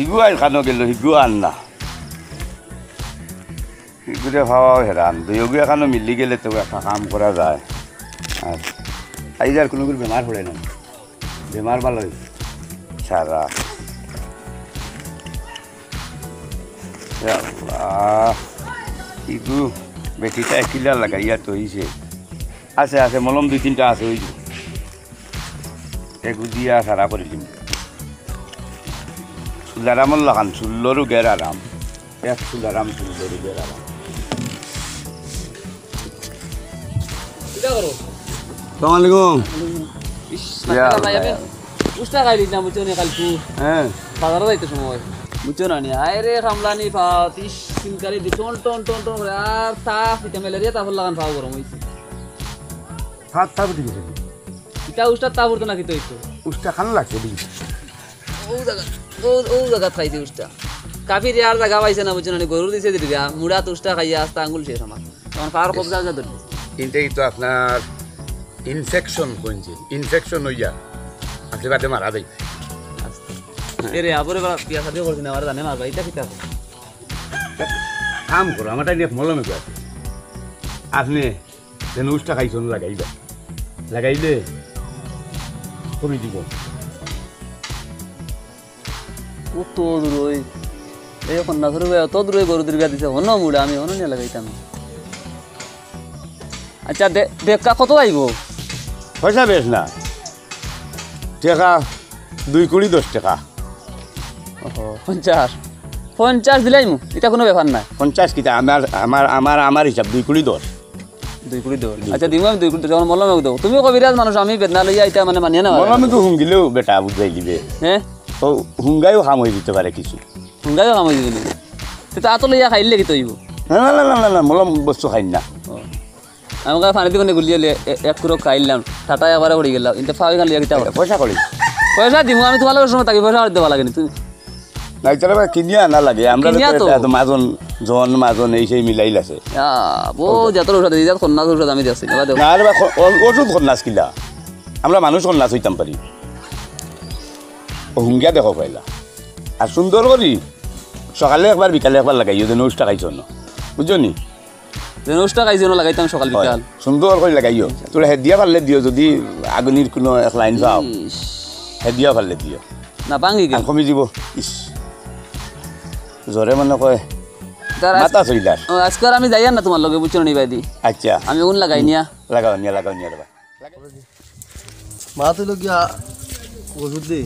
Hugo I খানো গেল Hugo আন না হিগুরে খাওয়াও হেরান দুইগু এখানো মিলি গেলে তো একটা কাম করা যায় আর আইজ আর কোনো বেমার পড়ে না বেমার ভালো সারা হিগু বেটিটা কিলা লাগাইয়া তো হইছে আছে আছে মলম 2-3টা আছে ওই এগু দিয়া সারা করে দিম সুলারামল লাগান সুল্লরু গের আরাম এক সুলারাম সুল্লরু গের আরাম সালামালাইকুম উস্তা খাইলি না বুঝছো নি কালকু হ্যাঁ বাজারে যাইতে সময় বুঝছো না নি আরে খামলানি ফাত ইস সিনকারি দি টন টন টন টন আর তাপ এটা ম্যালেরিয়া তাপ লাগান ফাও গরম হইছে হাত তাপ দিবি এটা উস্তা তাপ উঠতো না কি তো হইতো উস্তা খান লাগছে দিবি ও জায়গা খাইছে উস্তা কাফি রেয়ার জায়গা পাইছে না বুঝছো না গরু দিছে দিবি মুড়া উস্তা খাইয়া আস্তা আঙ্গুল শেষ আমার তখন পার কবজা যা ধরে কিন্তু এই তো আপনার ইনফেকশন কোনছে ইনফেকশন হইয়া আপনি বাদে মারা দেয় এরে আবরে বড় পিয়া সাথে করছিনা আমার জানে মারবা এটা কিতা কাম করো আমারটা নিয়ে মলমে কর আপনি যেন উস্তা খাইছেন লাগাইলে কমে দিব কত দূর এই কন্যা ধরে অত দূরে গরু দুর্গা দিছে হন মুড়া আমি হন নিয়ে লাগাইতাম আচ্ছা দেখা কত আইব পয়সা বেশ না টাকা 2 কোটি 10 টাকা 50 দিলাইমু এটা কোনো ব্যাপার না 50 কিটা আমার হিসাব 2 কোটি 10 2 কোটি 10 আচ্ছা দিমু আমি 2 কোটি যখন মলম দাও তুমি কবিরাজ মানুষ আমি বেদনা লইয়া এটা মানে মানিয়া না মলম তো হুঙ্গিলেও বেটা বুঝাই দিবে হ্যাঁ ও হুঙ্গাইও কাম হয়ে দিতে পারে কিছু হুঙ্গাইও কাম হয়ে দিবে তো আতো লইয়া খাইলে কি তইব না মলম বস্তু খাই না আমাকে পানিতে কোনে গুলিয়ে এক কুরো খাইলাম টাটায় আবার পড়ে গেলাম কিন্তু ফাওই গান লিয়া কিতা পয়সা করি পয়সা দিমু আমি তোমার সময় থাকি পয়সা দেওয়া লাগে না তুমি নাই তাহলে কিনিয়া না লাগে আমরা তো মাজন এই সেই মিলাইল আছে বো যত ওষুধ দিই খন্নাস ওষুধ আমি দিচ্ছি না আরে ওষুধ খন্নাস কিলা আমরা মানুষ খন্নাস হইতাম পারি ও হুঙ্গিয়া দেখো পাইলা আর সুন্দর করি সকালে একবার বিকালে একবার লাগাইও যেন উষ্টা খাইছ না বুঝছো নি যেন উষ্টা খাইছ না লাগাইতাম সকাল বিকাল সুন্দর করে লাগাইও তোরা হেদিয়া পারলে দিও যদি আগুনির কোনো এক লাইন পাও হেদিয়া পারলে দিও না পাঙ্গি কমি যাব ইস জোরে মনে কয় মাতা চইলার আজকে আমি যাই না তোমার লগে বুঝছো নি বাইদি আচ্ছা আমি কোন লাগাই নিয়া লাগাও নিয়া দেবা মা তো লগিয়া ওষুধ দে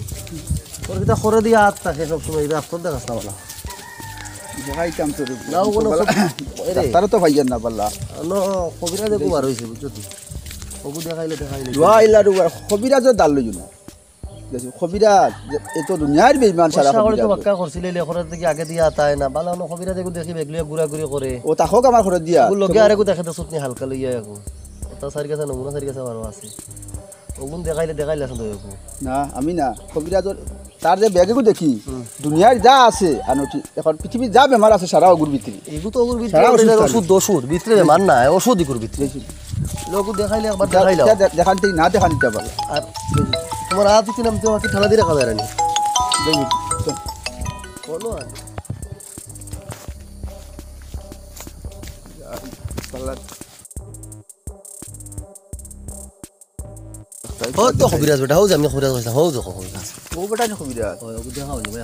তোর কিটা করে দিয়া হাত থাকে সবসময় রাস্তার দেখাস না বলা দেখাইতাম তো নাও কোনো তারা তো ভাইয়ার না পারলা কবিরা দেখো বার হয়েছে বুঝছো তুই ওগু দেখাইলে আইলার খবিরাজের দাল লইও না খবিরাজ এত দুনিয়ার বেইমান সারা তো বাক্কা করছিল লেখরের থেকে আগে দিয়া তাই না বালা নো খবিরা দেখো দেখি বেগলিয়া গুড়া গুড়ি করে ও তাহক আমার ঘরে দিয়া ওগু লগে আরেকু দেখে তো সুতনি হালকা লইয়া এখন ওটা সারি কাছে নমুনা সারি কাছে বারো আছে ওগুন দেখাইলে আসুন তো না আমি না খবিরাজর তার যে ব্যাগেও দেখি দুনিয়ার যা আছে আনটি এখন পৃথিবীর যা বেমার আছে সারা ওগুর ভিতরে এগু তো ওগুর ভিতরে ওষুধ ভিতরে বেমার না ওষুধই করে ভিতরে লোক দেখাইলে একবার দেখাইলাম দেখানতে না দেখানিতে পারে আর তোমার হাত দিতে নাম তোমাকে ঠালা দিয়ে রাখা যায় না দেখি বলো আর ও তো খবিরাজ বেটা হও আমি খবিরাজ কইছা হও দেখো খবিরাজ ও বেটা না খবিরাজ ও ওগু দেখাও নি ভাই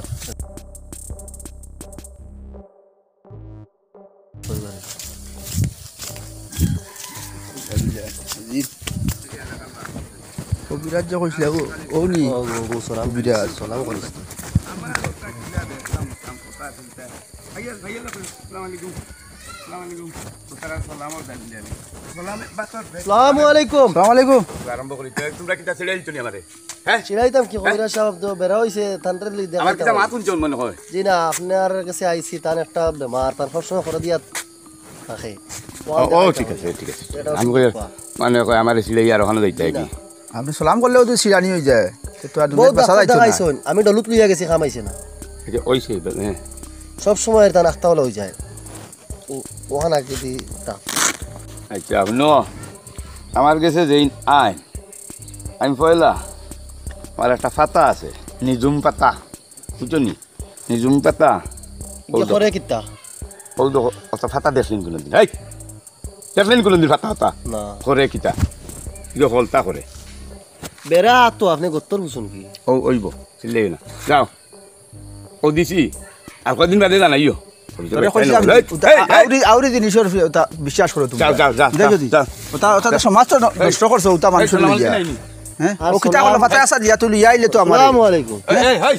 খবিরাজ যে কইছিল ও নি ও সালাম খবিরাজ সালাম করিস আসসালামু আলাইকুম আরম্ভ করি তোমরা কিটা ছেড়ে দিছো নি আমারে হ্যাঁ চিনাইতাম কি খবিরাজ সাহেব তো বেরা হইছে তানরে আমার কিটা দেখাইতাম মাতুন জন মনে হয় জি না আপনার কাছে আইছি তার একটা বেমার তার সবসময় করে দিয়া থাকে ও ঠিক আছে আমি কই মানে কই আমার ছিলে আর ওখানে যাইতে কি আপনি সালাম করলেও তো সিরানি হয়ে যায় তো আর দুনিয়া বাসা যাইছো না আমি ডলুত লইয়া গেছি খামাইছে না এই যে ওইছে হ্যাঁ সব সময় তার নাস্তা হলে হয়ে যায় ওখানে যদি আচ্ছা আপনি আমার কাছে যেই আইন আমি পয়লা আমার একটা পাতা আছে নিজুম পাতা বুঝছো নি নিজুম পাতা কি করে কিতা ও তো অত ফাতা দেখলেন কোনদিন এই দেখলেন কোনদিন ফাতা ফাতা না করে কিতা ইয়ে হলতা করে বেড়া তো আপনি গত্তর বুঝুন কি ও ওইব চিল্লাই না যাও ও দিছি আর কদিন বাদে জানাইও আউরি জিনিসের বিশ্বাস করো তুমি যাও যাও যাও দেখো দি ওটা ওটা সমাজ তো নষ্ট করছো ওটা মানুষের লিয়া হ্যাঁ ও কিতা কলা ফাতা আসা দিয়া তুই আইলে তো আমার আসসালামু আলাইকুম এই এই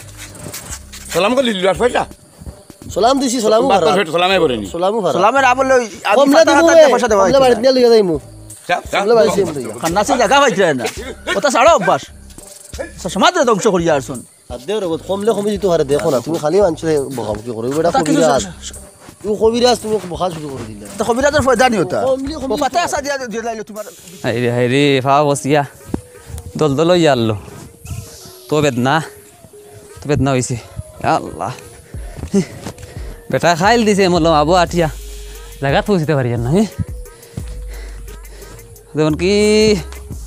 সালাম করি লিয়ার পয়সা সালাম দিছি সালামু বাত ভাড়া ফেট সালামে করেনি সালামু ভাড়া সালামের আবলে কমলা দিমু পয়সা দেওয়া কমলা বাড়িতে নিয়ে লইয়া যাইমু যাও কমলা বাড়িতে নিয়ে লইয়া খান্নাসি জায়গা পাইছে না ওটা সাড়া অভ্যাস সমাজ ধ্বংস করিয়া আসুন আর দেও রে কমলে কমে দিতে হারে দেখো না তুমি খালি আনছিলে বকাবকি করো বেটা কবিরাজ তুমি কবিরাজ তুমি বকা শুরু করে দিলা তো কবিরাজের ফয়দা নি ওটা কমলি ও ফাতা আসা দিয়া দিলাইলে তোমার হাইরে ফা বসিয়া দল দল ইয়ারলো তো বেদনা হয়েছে আল্লাহ বেটা খাইল দিছে বললাম আবু আঠিয়া জায়গা পৌঁছতে পারি না যেমন কি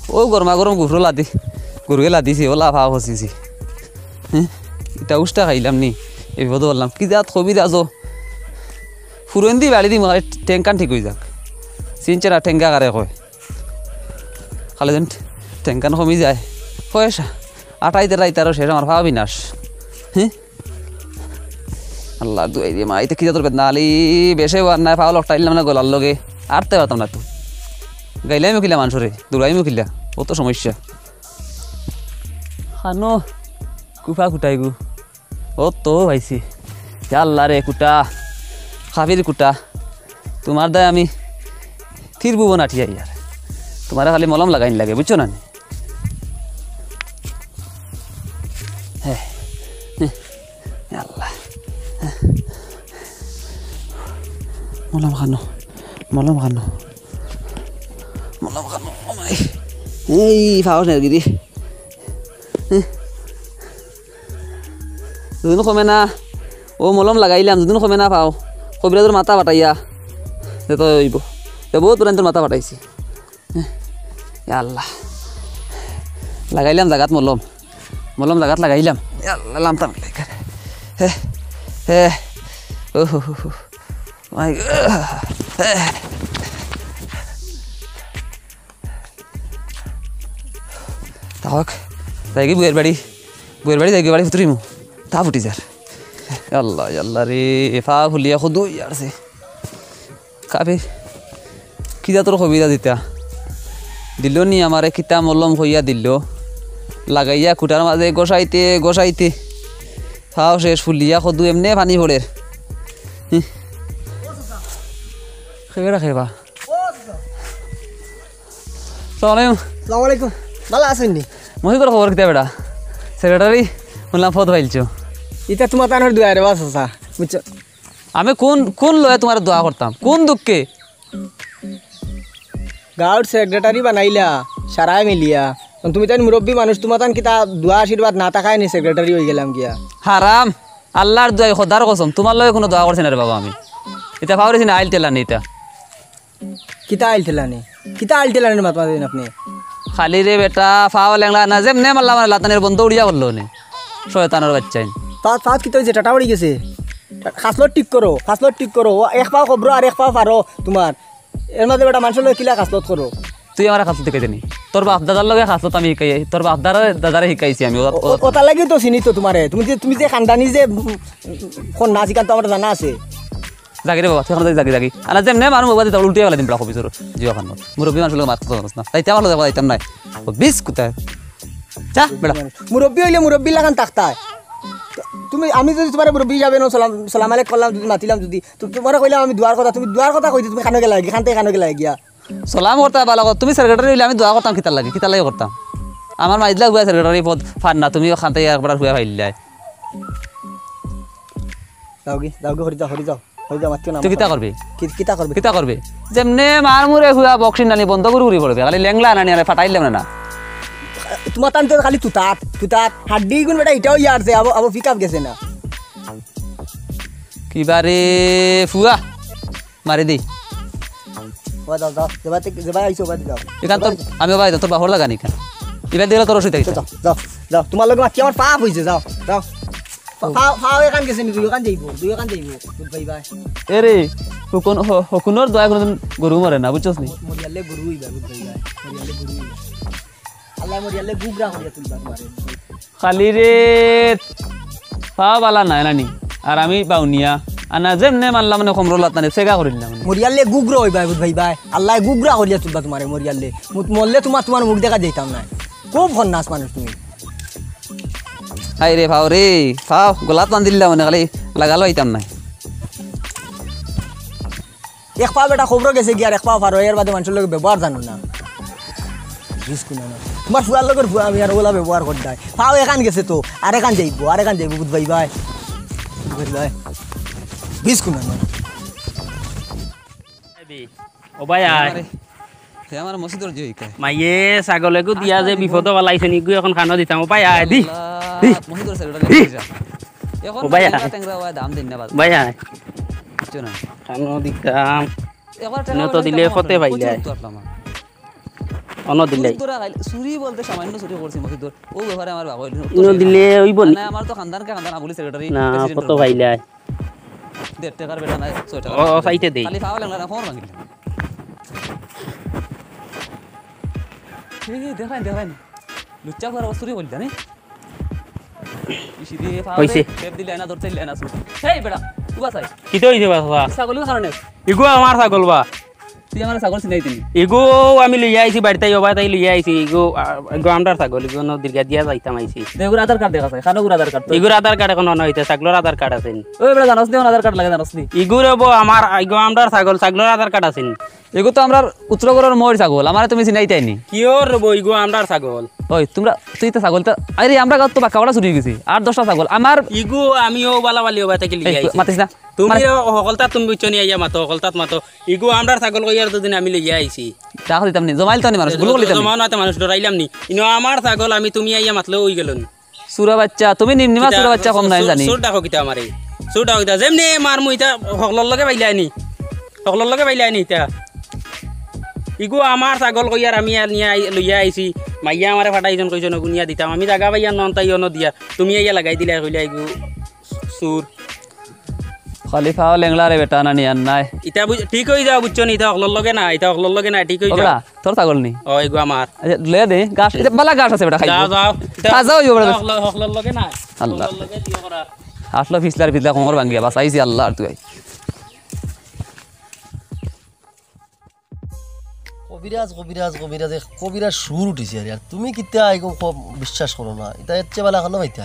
ও গরমা গরম গরুকে লাদিছি ওলা ফা ফসিছি এটা উষ্টা খাইলাম নি এই বিপদ বললাম কি যাত কবি যাজো ফুরন দি বাড়ি দিম টেঙ্কান ঠিক হয়ে যাক চিনচেরা টেঙ্কা কারে কয় খালে যেন টেঙ্কান কমি যায় পয়সা আটাইতে রাইতে আরো শেষ আমার ভাবা বিনাশ আল্লাহ দুয়াই দিয়ে মা এইতে কি তোর বেদনা আলি বেশে আর নাই পাওয়া লকটাইলাম না গলার লগে আরতে পারতাম না তো গাইলাই মুখিলা মানুষরে দৌড়াই মুখিলা কত সমস্যা খানো কুফা কুটাই গু ও তো ভাইছি আল্লাহ রে কুটা খাবির কুটা তোমার দায় আমি ফিরবো না ঠিয়াই আর তোমার খালি মলম লাগাইন লাগে বুঝছো না আল্লাহ মলম খানো এই ফাওস নেগিরি দুদিন কমে না ও মলম লাগাইলাম দুদিন কমে না পাও কবিরাজের মাথা বাটাইয়া তো হইব বহুত পুরান তোর মাথা বাটাইছি আল্লাহ লাগাইলাম জাগাত মলম জাগাত লাগাইলাম আল্লাহ লামতাম হে হে ও মাই তাহক যাই বুয়ের বাড়ি যাই বাড়ি ফুতুরিমু তা ফুটি যার আল্লাহ আল্লাহ রে ফা ফুলিয়া খুদ ইয়ারছে কাবে কিতা তোর কবিতা দিতা দিল নি আমারে কিতা মলম হইয়া দিল লাগাইয়া খুঁটার মাঝে গোসাইতে ফাও শেষ ফুলিয়া খুদ এমনে পানি ভরের খেবা আসসালামু আলাইকুম ভালো আছেন নি মহি করে খবর কিতা বেটা সেক্রেটারি শুনলাম ফদ ফাইলছো এটা তোমার তানোর দুয়া রে বাস আসা বুঝছো আমি কোন লয়ে তোমার দোয়া করতাম কোন দুঃখে গাঁৱৰ সেক্রেটারি বানাইলা সারাই মিলিয়া তুমি তাই মুরব্বী মানুষ তোমার তান কিতা দোয়া আশীর্বাদ না থাকায় নি সেক্রেটারি হয়ে গেলাম গিয়া হারাম আল্লাহর দোয়াই খোদার কসম তোমার লয়ে কোনো দোয়া করছে না রে বাবা আমি এটা ভাবরেছি না আইল তেলানি এটা কিতা আইল ঠেলানি মাতমা দিন আপনি খালি রে বেটা ফাও লেংলা না যেমনে মারলা মানে লাতানের বন্ধ উড়িয়া বললো নে শয়তানের বাচ্চাই পাঁচ কিতা হয়েছে টাটা পড়ি গেছে খাসলত ঠিক করো এক পা খবর আর এক পা পারো তোমার এর মধ্যে বেটা মানুষের লগে কিলা খাসলত করো তুই আমার খাসলত শিখাই জানি তোর বাপ দাদার লগে খাসলত আমি শিখাই তোর বাপ দাদারে শিখাইছি আমি ওটা লাগি তো চিনি তো তোমারে তুমি যে খানদানি যে কোন নাচ গান তো আমার জানা আছে জাগি রে বাবা তুই জাগি আর যেমনে মানুষ বাবা দিতে উল্টিয়ে গেলাম বলা কবির জিও খান মুরব্বী মানুষের লগে মাত না তাইতে আমার লগে যাইতাম নাই বিশ কোথায় যা বেটা মুরব্বী হইলে মুরব্বী লাগান তাকতায় আমি যদি তোমার মুরব্বী যাবে না সালাম আলাইকুম করলাম যদি মাতিলাম যদি তোমার কইলাম আমি দুয়ার কথা তুমি দুয়ার কথা কইতে তুমি খানো গেলা খানতে খানো গেলা গিয়া সালাম করতে ভালো তুমি সেক্রেটারি হইলে আমি দোয়া করতাম কিতার লাগে করতাম আমার মাইজলা হুয়া সেক্রেটারি পদ ফান না তুমি খানতে একবার হুয়া ফাইলাই যাওগে হরি যাও মাতিও না তুই কিতা করবে যেমনে মার মুরে হুয়া বক্সিং নানি বন্ধ করে পড়বে খালি লেংলা নানি আরে ফাটাইলাম না তোমার তান তো খালি তুতাত হাড্ডি গুণ বেটা এটাও ইয়ারছে আবো পিকআপ গেছে না কিবারে ফুয়া মারি দি যাও যেবা আইছো যাও এখান তোর আমি ভাই তোর বাহর লাগা নিকা এবার দিলে তোর অসুবিধা যাও তোমার লগে কি আমার পাপ হইছে যাও ফাও এখান গেছে নি দুই এখান যাইব গুড বাই বাই এ রে হকুনোর দয়া কোনো গরু মরে না বুঝছস নি মরিয়ালে গরু হইবা গুড বাই বাই মরিয়ালে গরু হইবা আল্লাহ মরিয়ালে গুগরা করিয়া তুলবা তোমারে খালি রে পাওয়া বালা নাই নানি আর আমি বাউনিয়া আনা যেমনে মানলাম মানে কমরলাত মানে সেগা করিলাম মরিয়ালে গুগরা হইবা গুড বাই বাই আল্লাহ গুগরা করিয়া তুলবা তোমারে মরিয়ালে মরলে তোমার মুখ দেখা যাইতাম না খুব খন্নাস মানুষ তুমি হাই রে ফাও রে ফাও গলাত বান দিলাম মানে খালি লাগালো আইতাম না এক পা বেটা খবর গেছে কি আর এক পা ফারো এর বাদে মানুষের লগে ব্যবহার জানো না রিস্ক না তোমার ফুয়ার লগের ফুয়া আমি আর ওলা ব্যবহার কর দেয় পাও এখান গেছে তো আর এখান যাইব বুঝ ভাই ভাই ভাই রিস্ক না ও ভাই আয় হে আমার মসজিদর জয় কে মাইয়ে ছাগলেকো দিয়া যে বিপদ বালাইছে নি এখন খানো দিতাম ও ভাই আয় দি মসজিদর সাইডটা লাগি যা এখন ও ভাই টেংরা ওয়া দাম দিন না বাদ ভাই আয় কিছু না খানো দিতাম একবার তো দিলে ফতে পাইলে অন দিলে চুরি বলতে সামান্য চুরি করছি মসজিদর ও ব্যাপারে আমার বাবা দিলে ওইব না আমার তো খানদানকে খানদান আবুলি সেক্রেটারি না কত পাইলে 1.5 টাকার বেটা না 6 টাকা ও সাইতে দেই খালি ফাও লাগলা না ফোন ভাঙিল এই দেখাই লুচ্চা করে চুরি বল জানি ইসি দিয়ে ফাও টেপ দিলে না ধরতে না সুর এই বেটা তুবা চাই কি তো হইছে বাবা ছাগলের কারণে ইগো আমার ছাগল বা তুই আমার ছাগল চিনাই দিলি ইগো আমি লইয়া আইছি বাড়িতে ওবা তাই লইয়া আইছি ইগো আমরার ছাগল ইগো দীর্ঘা দিয়া যাইতাম আইছি দেগুর আধার কার্ড দেখা যায় খানগুর আধার কার্ড ইগুর আধার কার্ড এখন হইতে ছাগলের আধার কার্ড আছে ওই বেটা জানাস নি আধার কার্ড লাগে জানাস নি ইগুর আমার ইগো আমরার ছাগলের আধার কার্ড আছে এগো তো আমরা উত্তরগড়ের মোর ছাগল আমার তুমি চিনাই তাইনি কিওর রব ইগো আমরার ছাগল ওই তুই তো ছাগল তো আরে আমরা গাত তো বাকাওড়া চুরি গেছি 8-10টা ছাগল আমার ইগো আমিও বালাবালি ওবা থেকে লইয়া আইছি মাতিস না তুমি হকলতা তুমি বিচনি আইয়া মাতো হকলতাত মাতো ইগো আমরার ছাগল কইয়ার দুদিন আমি লইয়া আইছি টাকা দিতাম নি জমাইল তো নি মানুষ গুলো লিতাম জমা নাতে মানুষ ডরাইলাম নি ইনো আমার ছাগল আমি তুমি আইয়া মাতলে ওই গেলন সুরা বাচ্চা তুমি নিমনিমা সুরা বাচ্চা কম নাই জানি সুর ডাকো কিতা আমারে সুর ডাকো কিতা যেমনি মারমু ইতা হকলর লগে বাইলাই নি ইতা ইগো আমার ছাগল কইয়ার আমি নিয়া লইয়া আইছি মাইয়া আমারে ফাটাইজন কইজন গুনিয়া দিতাম আমি জাগা বাইয়া নন তাই অন দিয়া তুমি আইয়া লাগাই দিলা কইলা ইগো সুর খলিফা লেংলা রে বেটা না নিয়ান নাই ইতা ঠিক হই যাও বুঝছো নি ইতা হকলর লগে না ঠিক হই যাও তোর ছাগল নি ও ইগো আমার আচ্ছা লে দে গাছ এটা বালা গাছ আছে বেটা খাই যাও যাও ইও বেটা হকলর লগে না আল্লাহ লগে দিও করা আসলো ফিসলার ভিতলা কোমর ভাঙ্গিয়া বাস আইছি আল্লাহ আর তুই কবিরাজ সুর উঠিছে আর তুমি কিতা বিশ্বাস করো না এটা এর বেলা এখনো পাইতে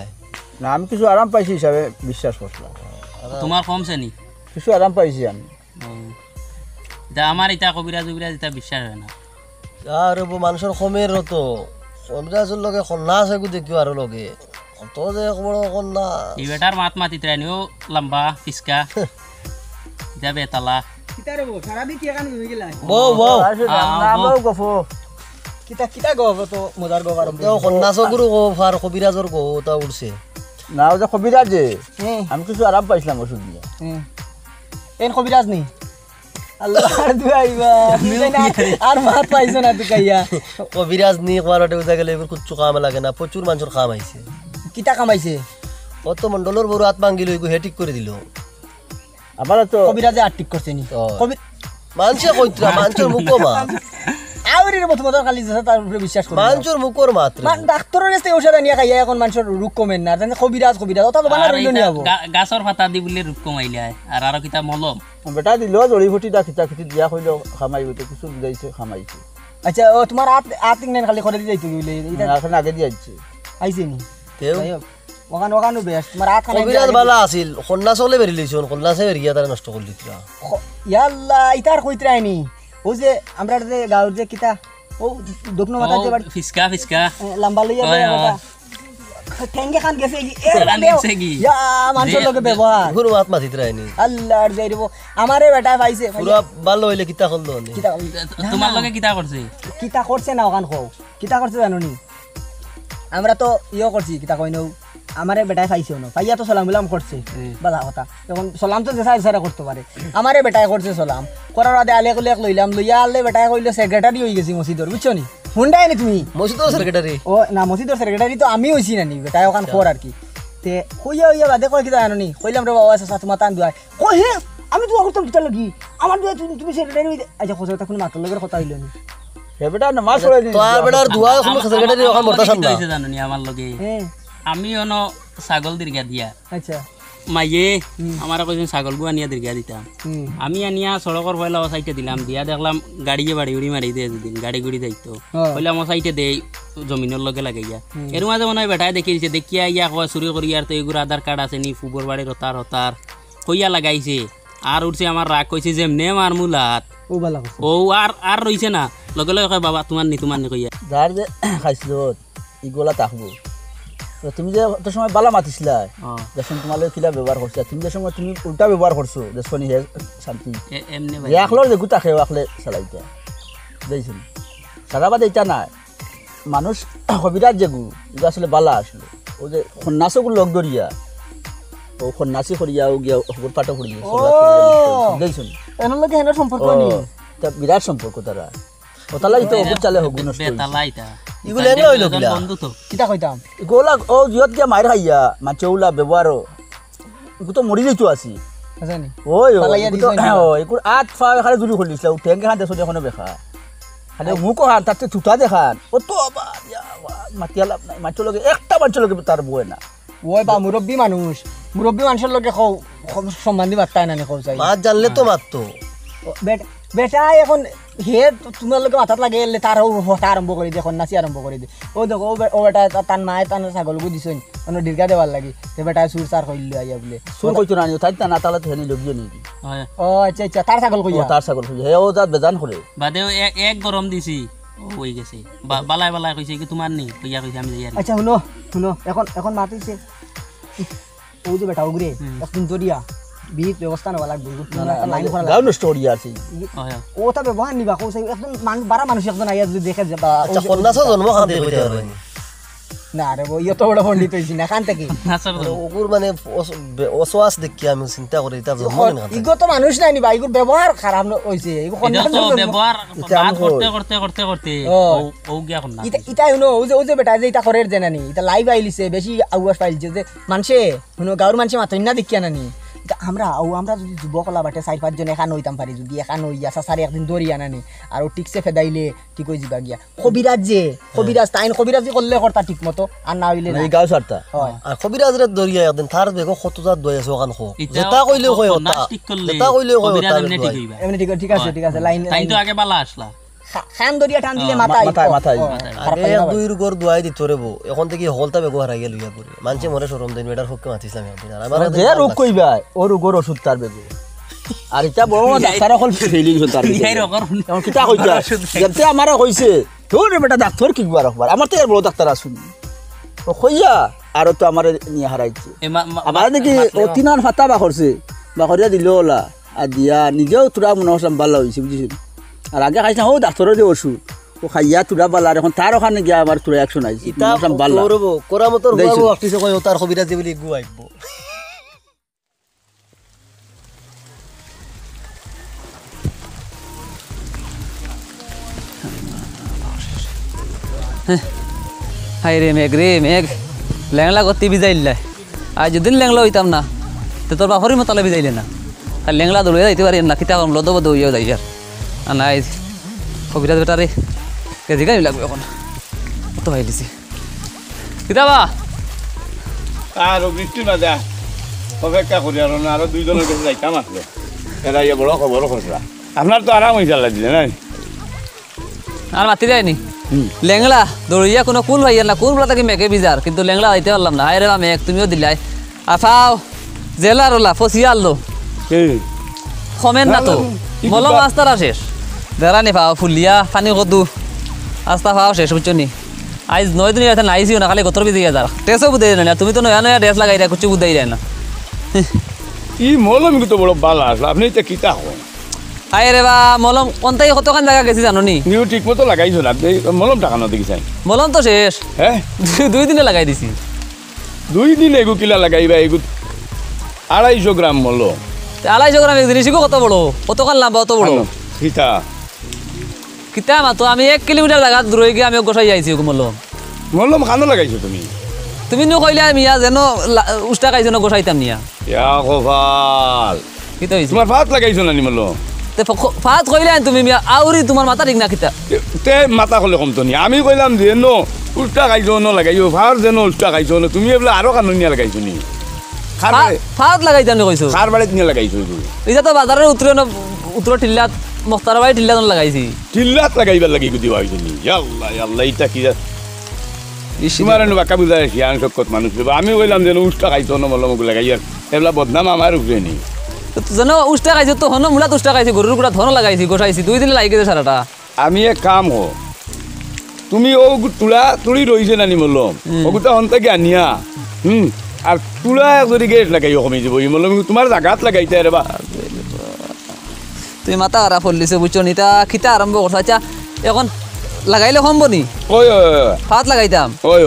না আমি কিছু আরাম পাইছি হিসাবে বিশ্বাস করছিলাম তোমার কমছে নি কিছু আরাম পাইছি আমি এটা আমার এটা কবিরাজ এটা বিশ্বাস হয় না আর মানুষের কমের তো কবিরাজের লগে কন্যা আছে দেখিও আর লগে অত যে বড় কন্যা এই বেটার মাত মাতি ত্রানিও লম্বা ফিসকা এটা বেতালা কিতারে বো সারা দি কি এখান হই গেলা বউ গফো কিতা গো তো মজার গো আরম্ভ কন্যাসো গুরু গো আর কবিরাজর গো তা উঠছে না ওই যে কবিরাজ যে আমি কিছু আরাম পাইছিলাম ওষুধ দিয়ে এন কবিরাজ নি আল্লাহ আর দুয়াইবা আর মাত পাইছ না তুই কাইয়া কবিরাজ নি কোয়ারটে উজা গেলে এবার কুচ্চু কাম লাগে না প্রচুর মানুষের কাম আইছে কিতা কামাইছে অত মন্ডলর বড় হাত ভাঙ্গিল এগো হেটিক করে দিল আবার তো কবিরাজে আটিক করছে নি কবি মানুষে কইত্রা মানুষের মুখো মা আউরির মত মত খালি যে তার উপরে বিশ্বাস করে মানুষের মুখর মাত্র ডাক্তারের কাছে ওষুধ আনিয়া খাইয়া এখন মানুষের রোগ কমেন না জানেন কবিরাজ ওটা তো বানা রইল নি হবো গাছর পাতা দি বলে রূপ কমাইলে আর কিতা মলম বেটা দিল জড়িবুটিটা খিচা দিয়া কইলো খামাইব তো কিছু বুঝাইছে খামাইছে আচ্ছা ও তোমার আতিক নেন খালি করে দিতে বলে এটা এখন আগে দিয়েছে আইছে নি তেও ওখানো বেশ তোমার আত খালি কবিরাজ বালা আছিল কন্যা চলে বেরিলিছন কন্যা সে বেরিয়া তারা নষ্ট করে দিতরা ইয়াল্লাহ ইতার কইতরাই নি ও যে আমরা যে গাঁওর যে কিতা ও দক্ষিণ মাথা যে ফিসকা লম্বা লইয়া বেটা ঠেঙ্গে খান গেছে কি ইয়া মানুষের লগে ব্যবহার গুরু আত্মা দিতরাই নি আল্লাহ আর যাইবো আমারে বেটা পাইছে পুরা ভালো হইলে কিতা করলো নি কিতা তোমার লগে কিতা করছে না ওখান খাও কিতা করছে জানো নি আমরা তো করছি কিতা কই নও আমারে বেটায় পাইছে না পাইয়া তো সালাম বিলাম করছে বাধা কথা এখন সালাম তো যেসা ইশারা করতে পারে আমারে বেটায় করছে সালাম করার আদে আলে কলে লইলাম লইয়া আলে বেটায় কইলো সেক্রেটারি হই গেছি মসজিদর বুঝছো নি হুন্ডাই নি তুমি মসজিদর সেক্রেটারি ও না মসজিদর সেক্রেটারি তো আমি হইছি না নি বেটায় ওখান খোর আর কি তে কইয়া হইয়া বাদে কয় কি জানো নি কইলাম রে বাবা আচ্ছা তোমার টান দুয়াই কই হে আমি তো করতাম কিতা লাগি আমার দুয়া তুমি সেক্রেটারি আচ্ছা কথা তখন মাত্র লগের কথা হইলো নি হে বেটা নামাজ পড়ে নি তো আর বেটার দুয়া এখন সেক্রেটারি এখন বর্তাসান না জানো নি আমার লগে হ্যাঁ আমি অন ছাগল দীর্ঘা দিয়া আচ্ছা মাইয়ে আমার কইছেন ছাগল গু আনিয়া দীর্ঘা দিতাম আমি আনিয়া সড়কর পয়লা সাইটে দিলাম দিয়া দেখলাম গাড়িয়ে বাড়ি উড়ি মারি দিয়ে দিন গাড়ি গুড়ি যাইতো কইলাম ও সাইটে দেই জমিনের লগে লাগাইয়া এর মাঝে মনে হয় বেটায় দেখি দিছে দেখিয়া ইয়া কয় চুরি করি আর তো এগুলো আধার কার্ড আছে নি ফুবর বাড়ির হতার হতার কইয়া লাগাইছে আর উঠছে আমার রাগ কইছে যে নে মার মুলাত ও বালা ও আর রইছে না লগে লগে কয় বাবা তোমার নি কইয়া যার যে খাইছিল ইগোলা তাকবো তুমি যে তো সময় বালা মাতিছিলা যখন তোমালে কিলা ব্যবহার করছ তুমি যে সময় তুমি উল্টা ব্যবহার করছো যে শনি হে শান্তি এমনি একলোর যে গুতা খেয়ে আকলে চালাইতা দেখছেন সারাবাদ এটা না মানুষ কবিরাজ যেগু এটা আসলে বালা আসলে ও যে সন্ন্যাসগুলো লগ ধরিয়া ও সন্ন্যাসী করিয়া ও গিয়া হবর পাটো করিয়া দেখছেন এর লগে হেন সম্পর্ক নি তা বিরাট সম্পর্ক তারা ওতালা ইতো হবর চালে হবু নষ্ট বেতালাইতা ইগুলো এনে হইলো কিলা বন্ধু তো কিতা কইতাম গোলা ও জিয়ত গিয়া মাইর খাইয়া মাছৌলা ব্যবহারও এগু তো মরি যাইতো আসি জানি ওই পালাইয়া দিছ এগুর আট ফা এখানে জুড়ি খুলিছিল ঠেঙ্গে খান দেশ এখনো বেখা খালি মুখও হান তাতে থুতা দেখান ও তো আবার মাতিয়া লাভ নাই মাছর লগে একটা মাছর লগে তার বই না ওই বা মুরব্বী মানুষের লগে কও সম্মান দি বার্তা না নি কও চাই মাছ জানলে তো মারতো বেটা এখন হে তোমার লগে মাথাত লাগে এলে তার হতা আরম্ভ করে দিয়ে নাচি আরম্ভ করে দিয়ে ও দেখো ও বেটা তার মায়ে তার ছাগলগু দিছই অন্য দীর্ঘা দেওয়ার লাগি সে বেটা সুর চার কইল আইয়া বলে সুর কইতো না তাই না তালা হেনি লগিয়ে নি ও আচ্ছা আচ্ছা তার ছাগল কইয়া তার ছাগল কইয়া হে ও যা বেজান করে বাদে এক গরম দিছি হই গেছে বালাই বালাই কইছে কি তোমার নি কইয়া কইছে আমি যাই আচ্ছা শুনো এখন মাতিছে ও যে বেটা ওগরে একদিন দরিয়া বিট ব্যবস্থা নেওয়া লাগবে লাইন করা গাউন স্টোরি আছে ও তা ব্যবহার নিবা কও সেই একদম বারা মানুষ একজন আইয়া যদি দেখে যে বা আচ্ছা সন্ন্যাসও জন্ম খান দিয়ে কইতে পারবেন না রে বই এত বড় পণ্ডিত হইছি না কান থেকে ওগুর মানে অসওয়াস দেখি আমি চিন্তা করি এটা জন্ম না ইগো তো মানুষ নাই নিবা ইগো ব্যবহার খারাপ হইছে ইগো ব্যবহার করতে ও গিয়া কোন না ইটা শুনো ও যে বেটা যে ইটা করে জানানি ইটা লাইভ আইলিছে বেশি আউয়াস পাইছে যে মানুষে শুনো গাঁর মানুষে মাথা না দেখিয়া নানি আমরা যদি যুবকলা বাটে 4-5 জন এখান হইতাম পারি যদি এখান হইয়া সাসারে একদিন দৌড়ি আনানি আর ঠিকছে ফেদাইলে ঠিক হয়ে যাবা গিয়া কবিরাজ তাইন কবিরাজি করলে করতা ঠিক মতো আর না হইলে না গাও সারতা আর কবিরাজরে দরিয়া একদিন তার বেগো কতটা দই আছে ওখান খো যেটা কইলে কই ওটা যেটা কইলে কই ওটা এমনি ঠিক আছে লাইন তো আগে বালা আসলা খান দরিয়া টান দিলে মাথায় আগে এক দুইর গর দুয়াই দিত রে বউ এখন থেকে হলতা বেগো হারাই গেল ইয়া করে মানছে মরে শরম দেন বেটার হককে মাতিছিলাম একদিন আর আমার যে রোগ কইবা ও রোগর ওষুধ তার বেগো আর এটা বড় ডাক্তার হল ফেলিং তার এখন কিটা কইতা যেতে আমারে কইছে তোর বেটা ডাক্তার কি গবার রাখবার আমার তো এর বড় ডাক্তার আসুন ও কইয়া আর তো আমারে নিয়ে হারাইছে আমার দেখি ও তিনান ফাতা বা করছে বা করিয়া দিল ওলা আর দিয়া নিজেও তোরা মনে হলাম ভালো হইছে বুঝিস আর আগে খাইছ না ও ডাক্তারের যে ওষুধ ও খাইয়া তুরা বালা আর এখন তার ওখানে গিয়া আবার তোরা অ্যাকশন আইছে মনে বালা করব কোরা মতর বাবু আসছে কই ও তার কবিরাজি বলি গু আইবো হাই রে মেঘ ল্যাংলা করতে বিজাইল্লাই আর যদি ল্যাংলা হইতাম না তো তোর বাপরের মতলে বিজাইলে না আর ল্যাংলা দৌড়ে যাইতে পারি না কিতা করম লদব দৌড়িয়েও যাই আর নাই কবিরাজ বেটারে কেজিকাই লাগবে এখন কত ভাইলিছি কিতাবা আর বৃষ্টি না যা অপেক্ষা করি আর না আরো 2 জনের কাছে যাইতাম আসলে এরা ইয়ে বড় খবর করছিলা আপনার তো আরাম হয়েছে আল্লাহ দিলে না আর মাতি যায়নি ল্যাংলা দৌড়িয়া কোনো কুল ভাইয়ার না কুল বলা মেঘে বিজার কিন্তু ল্যাংলা যাইতে পারলাম না আরে বা মেঘ তুমিও দিলাই আফাও জেলার ওলা ফসিয়া আনলো কমেন না তো মলম আস্তারা শেষ বেড়ানি পাও ফুলিয়া পানি কদু আস্তা পাও শেষ বুঝছো নি আজ 9 দিন এখানে আইসিও না খালি গতর বিজে যার টেসও বুঝাই না তুমি তো নয়া ড্রেস লাগাই রা কিছু বুঝাই না ই মলম তো বড় ভালো আসলো আপনি তো কিতা হন আরে রে বা মলম কোনটাই কতখান জায়গা গেছি জানো নি নিউ ঠিক মতো লাগাইছো না মলম টাকানো দেখিছেন মলম তো শেষ হ্যাঁ 2 দিনে লাগাই দিছি 2 দিন এগু কিলা লাগাইবা এগু 250 গ্রাম মলম 250 গ্রাম এক জিনিস কত বড় কতখান লাম্বা অত বড় কিতা কিতা মা তো আমি 1 কিলোমিটার জায়গা দূরে গিয়ে আমি গোসাই যাইছি মলম মলম খানো লাগাইছো তুমি তুমি নো কইলা মিয়া যেন উষ্টা খাইছো না গোসাইতাম নিয়া ইয়া কপাল কি তো হইছে তোমার ভাত লাগাইছো না নিমলো তে ফাত কইলা তুমি মিয়া আউরি তোমার মাথা ঠিক না কিতা তে মাথা খলে কমতো নি আমি কইলাম যে ন উল্টা খাইছো ন লাগাইছো ভাত যেন উল্টা খাইছো না তুমি এগুলো আরো কানুনিয়া লাগাইছো নি ফাত লাগাইতাম নি কইছো খার বাড়িতে নিয়ে লাগাইছো এটা তো বাজারের উত্তর টিল্লাত মস্তার বাড়ি টিল্লাত লাগাইছি চিল্লাত লাগাইবার লাগি গুদি ভাইছো নি আল্লাহ আল্লাহ এটা কি তোমার বাক্কা বুঝাই শিয়ান শকত মানুষ আমি কইলাম যেন উষ্টা খাইছো ন মলম লাগাইয়ার এগুলা বদনাম আমার উপরে নি যেন উষ্টা খাইছো তো হন মূলাত উষ্টা খাইছি গরুর গুড়া ধন লাগাইছি গোসাইছি 2 দিন লাগি গেছে সারাটা আমি এক কাম হো তুমি ও তুলি রইছে না নিমলম ওগুতা হন থেকে আনিয়া আর তুলা যদি গেট লাগাই কমে যাব ইমলম তোমার জাগাত লাগাইতে রে বা তুমি মাথা খারাপ হলিছে বুঝছো নিতা খিতা আরম্ভ করছ আচ্ছা এখন লাগাইলে সম্ভ নি ওই ফাত লাগাইতাম ওই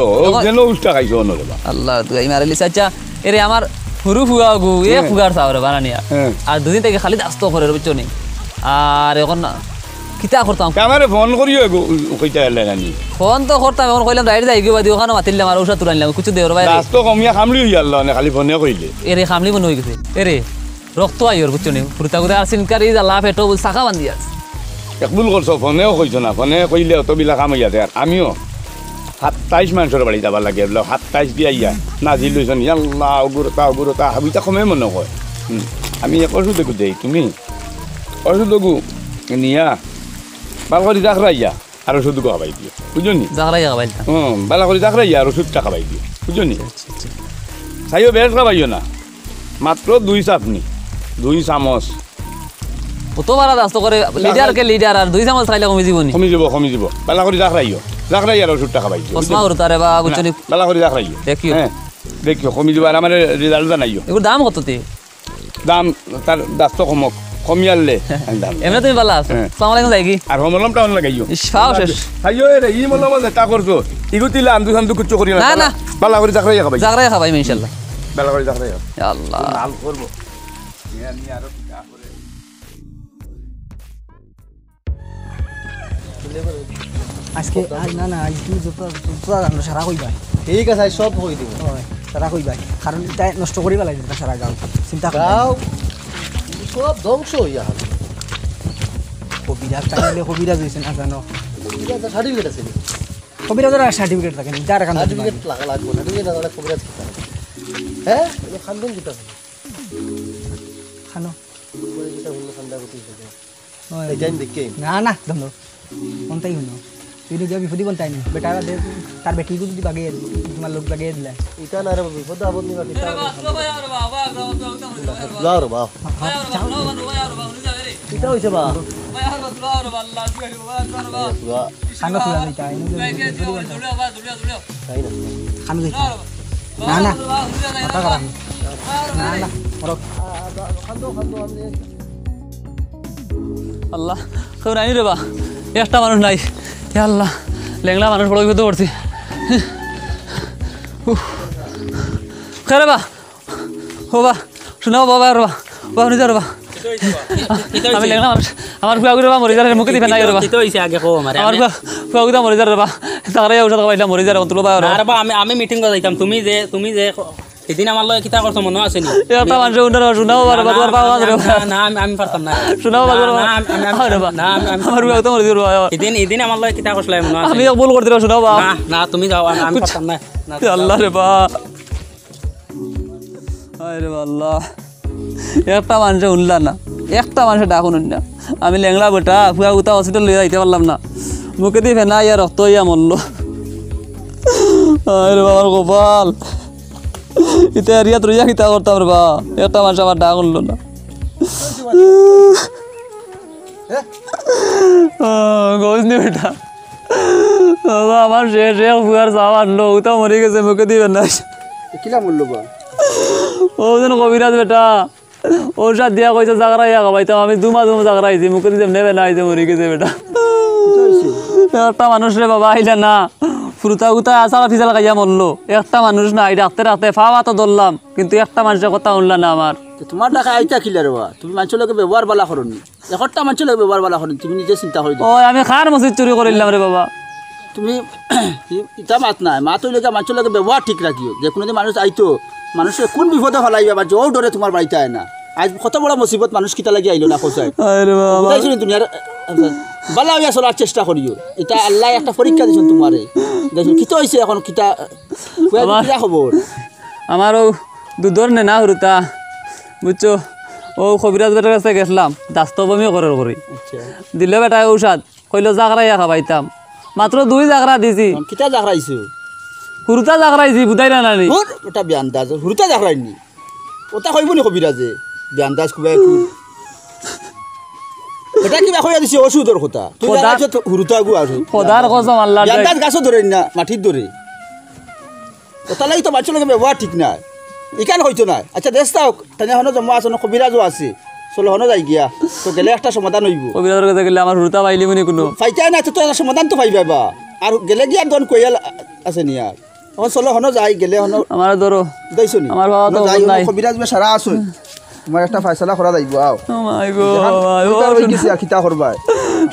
যেন উষ্টা খাইছো ন রে বা আল্লাহ তুই মারিলিস আচ্ছা এরে আমার হুরু ফুগা গু এ ফুগার চাওরে বানানিয়া আর দুদিন থেকে খালি দাস্ত করে বুঝছো নি আর এখন কিতা করতাম আমারে ফোন করিও কইতা লাগানি ফোন তো করতাম এখন কইলাম রাইড যাই গিয়ে ওখানে মাতিলাম আর ঔষধ তুলাইলাম কিছু দেওর ভাই দাস্ত কমিয়া খামলি হই আল্লাহ না খালি ফোনে কইলে এরে খামলি মনে হয়ে গেছে এরে রক্ত আইর বুঝছো নি ফুরতা করে আর সিনকারি জ্বালা পেটো শাখা বান্ধি আছে একবুল করছো ফোনেও কইছো না ফোনে কইলে অতবিলা কাম হইয়া আর আমিও 27 মানুষের বাড়ি যাবার লাগে এগুলো 27 দিয়ে আইয়া নাজি লইছন আল্লাহ অগুরতা হাবিতা কমে মনে হয় আমি এক ওষুধ দেখো দেই তুমি ওষুধ দেখো নিয়া ভাল করে রাইয়া আর ওষুধ খাবাই দিও বুঝছো নি জাগরাইয়া খাবাই ভালো করে রাইয়া আর ওষুধটা খাবাই দিও বুঝছো নি চাইও বেশ খাবাইও না মাত্র 2 চাপনি 2 চামচ কত বারা দাস্ত করে লিডার আর 2 চামচ খাইলে কমে জীবনি কমে যাব ভালো করে রাইয়া আর ওষুধটা খাবাই দিও ওসমা উরতারে বা বুঝছো নি ভালো করে রাইয়া দেখিও দেখিও কমে যাব আর আমার রেজাল্ট জানাইও এগুর দাম কত তে দাম তার দাস্ত কমিয়ালে দাম এমনি তুমি ভালো আছো আসসালামু আলাইকুম যাইকি আর মলমটা অন লাগাইও ফাও শেষ আইও রে ই মলম যেটা করছো ইগুতিলা আমদু সামদু কুচ্চু করি না না ভালো করে রাইয়া খাবাই জাগরাইয়া খাবাই ইনশাআল্লাহ ভালো করে রাইয়া আল্লাহ লাল করব আমি আরো কি করে আজকে না আজকে যত সারা কইবা ঠিক আছে সব কই দিব সারা কইবা কারণ তাই নষ্ট করি পেলাই সারা গাঁও চিন্তা গাও সব ধ্বংস হইয়া হবে কবিরাজ টাইলে কবিরাজ হয়েছে না জানো সার্টিফিকেট আছে কবিরাজের সার্টিফিকেট থাকে যার এখান সার্টিফিকেট লাগবে সার্টিফিকেট না কবিরাজ হ্যাঁ খান্দন কিতা খানো এটাই দেখে না ধন্যবাদ কোনটাই হলো তুই যদি বিপদি কোনটাই নেই বেটা তার বেটি যদি বাগে তোমার লোক বাগে দিলে এটা না রে বিপদ আপদ নিবা কিতা যাও রে বাপ কিতা হইছে বা খানো তুলা দিতা খানো দিতা না কথা করা না আল্লাহ কেউ নাই রে বা একটা মানুষ নাই হে আল্লাহ লেংলা মানুষ বড় বিপদে পড়ছি খেরে বা ও বা শোনাও বাবা রে বা নিজে রে বা আমি লেংলা মানুষ আমার ফুয়া গুলো মরে যারে মুখে দিবে নাই রে বা কি তো হইছে আগে কো আমারে আমার ফুয়া গুলো মরে যারে রে বা তারে ঔষধ খাইলা মরে যারে অন্তলো বা আরে বা আমি মিটিং করে যাইতাম তুমি যে সেদিন আমার লগে কিতা করছো মনে আছে নি একটা মানুষ উন্নর শোনাও বাবা তোমার বাবা রে না আমি পারতাম না শোনাও বাবা না আমার ফুয়া তো মরে যাবে এদিন আমার লগে কিতা করছলাই মনে আছে আমি ভুল করে দিলাম শোনাও বাবা না তুমি যাও আমি পারতাম না আল্লাহ রে বা আরে আল্লাহ একটা মানুষ উনলা না একটা মানুষের ডাকুন না আমি লেংলা বেটা ফুয়া উতা হসপিটাল লিয়ে যাইতে পারলাম না মুখে দিয়ে ফেনা ইয়া রক্ত ইয়া মরল আরে বাবার গোপাল ইতে এরিয়া তুইয়া কিতা করতাম রে বা একটা মানুষ আমার ডাক উনলো না গজনি বেটা বাবা আমার শেষ ফুয়ার যাওয়া আনলো উতা মরে গেছে মুখে দিয়ে ফেনা কিলা মূল্য বা ও যেন কবিরাজ বেটা ঔষধ দিয়া কইছে জাগরাইয়া খাবাইতাম আমি দুমাস জাগরাইছি মুখে দিয়ে নেবে না আইতে মরে গেছে বেটা একটা মানুষ রে বাবা আইলা না ফুরুতা গুতা আসালা ফিসালা খাইয়া মরলো একটা মানুষ না আই রাখতে রাখতে ফাওয়া তো ধরলাম কিন্তু একটা মানুষের কথা শুনলা না আমার তোমার টাকা আইতা কিলা রে বা তুমি মানুষের লোকে ব্যবহার বালা করনি একটা মানুষের লোকে ব্যবহার বালা করনি তুমি নিজে চিন্তা করে ও আমি খার মসজিদ চুরি করিলাম রে বাবা তুমি ইটা মাত নাই মাত হইলে মানুষের লাগে ব্যবহার ঠিক রাখিও যে কোনো দিন মানুষ আইতো মানুষের কোন বিপদে ফেলাইবে বা জোর ডরে তোমার বাড়িতে আয় না আজ কত বড় মুসিবত মানুষ কিতা লাগি আইলো না কোথায় বুঝাইছো নি দুনিয়ার বালা হইয়া চলার চেষ্টা করিও এটা আল্লাহ একটা পরীক্ষা দিছেন তোমারে দেখো কিতা হইছে এখন কিতা কিতা খবর আমারও দুধর নেনা হরুতা বুঝছো ও কবিরাজ বেটার কাছে গেছিলাম দাস্ত বমিও করার করি দিলে বেটায় ঔষধ কইলো জাগরাইয়া খাবাইতাম মাত্র 2 জাগরা দিছি কিতা জাগরাইছো হুরুতা জাগরাইছি বুঝাই না নানি ওটা বিয়ান্দাজ হুরুতা জাগরাইনি ওটা কইব নি কবিরাজে বিয়ান্দাজ কুবাই এটা কিবা কইয়া দিছে ওষুধের কথা তুই জানাইছ হুরুতা গু আছো খোদার কসম আল্লাহ বিয়ান্দাজ গাছও ধরে না মাটির ধরে ওটা লাগি তো বাচ্চা লাগে ব্যবহার ঠিক না ইকান হইতো না আচ্ছা দেশ তাও তাই হনো জমা আছে কবিরাজও আছে চলো হনো যাই গিয়া তো গেলে একটা সমাধান হইব কবিরাজের কাছে গেলে আমার হুরুতা পাইলি মনে কোনো পাইতাই না তো একটা সমাধান তো পাইবা বা আর গেলে গিয়া দন কইয়াল আছে নি আর এখন চলো হনো যাই গেলে হনো আমার ধরো দাইছো নি আমার বাবা তো নাই কবিরাজ মে সারা আছে তোমার একটা ফয়সালা করা যাইব আও ও মাই গো কি আর কিতা করবা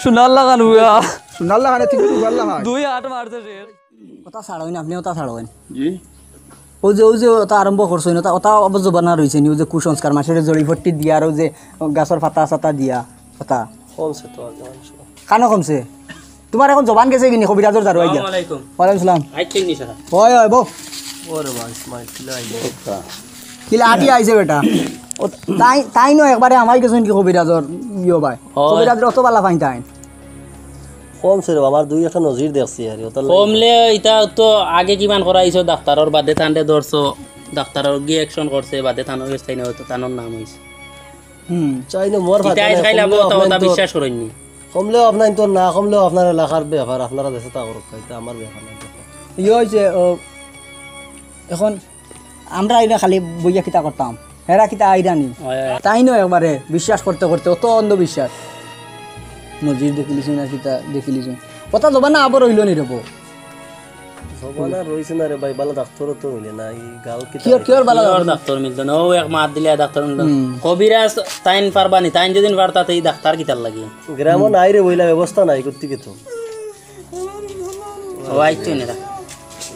শুনার লাগান বুয়া শুনাল লাগানে ঠিক ভাল লাগা 2 8 মারছে রে কথা ছাড়াইন আপনি ওটা ছাড়াইন জি ও যে ওটা আরম্ভ করছেন ওটা অবশ্য বানা রয়েছে নি ও যে কুসংস্কার মাসের জড়িভর্তি দিয়া আর ও যে গাছর পাতা চাতা দিয়া ওটা কমছে তো আগে কানো কমছে তোমার এখন জবান গেছে কিনি কবিরাজর দারু আইয়া আসসালামু আলাইকুম ওয়ালাইকুম সালাম আইছেন নি স্যার ওই ওই বো ওরে ভাই ইসমাইল কিলা আইলো কিলা আটি আইছে বেটা ও তাই তাই নো একবারে আমাই গেছেন কি কবিরাজর ইয়ো ভাই কবিরাজর অত বালা ফাইন তাই কমছে রে আমার দুই একটা নজির দেখছি আর ওটা কমলে এটা তো আগে কিমান করাইছো ডাক্তারর বাদে তান্ডে ধরছো ডাক্তারর গিয়ে অ্যাকশন করছে বাদে থানো গেছে না হয়তো তানোর নাম হইছে চাই না মোর এটা আইজ খাইলা তো বিশ্বাস করেননি কমলেও আপনার তো না কমলেও আপনার এলাকার ব্যাপার আপনারা দেশে তা করুক এটা আমার ব্যাপার না ইয়ে হয়েছে এখন আমরা আইনা খালি বইয়া কিতা করতাম হেরা কিতা আইরানি তাই নয় একবারে বিশ্বাস করতে করতে অত অন্ধবিশ্বাস নজির দেখিলিছো না কিতা দেখিলিছো কথা জবা না আবার হইল নি রব সবানা রইছে না রে ভাই বালা ডাক্তারও তো মিলে না এই গাঁও কি কিয়র বালা ডাক্তার মিলতো না ও এক মাস দিলে ডাক্তার মিলতো কবিরাজ তাইন পারবানি তাইন যেদিন পারতাতে এই ডাক্তার কিতার লাগে গ্রামও নাই রে বইলা ব্যবস্থা নাই করতে কে তো ও আইতো না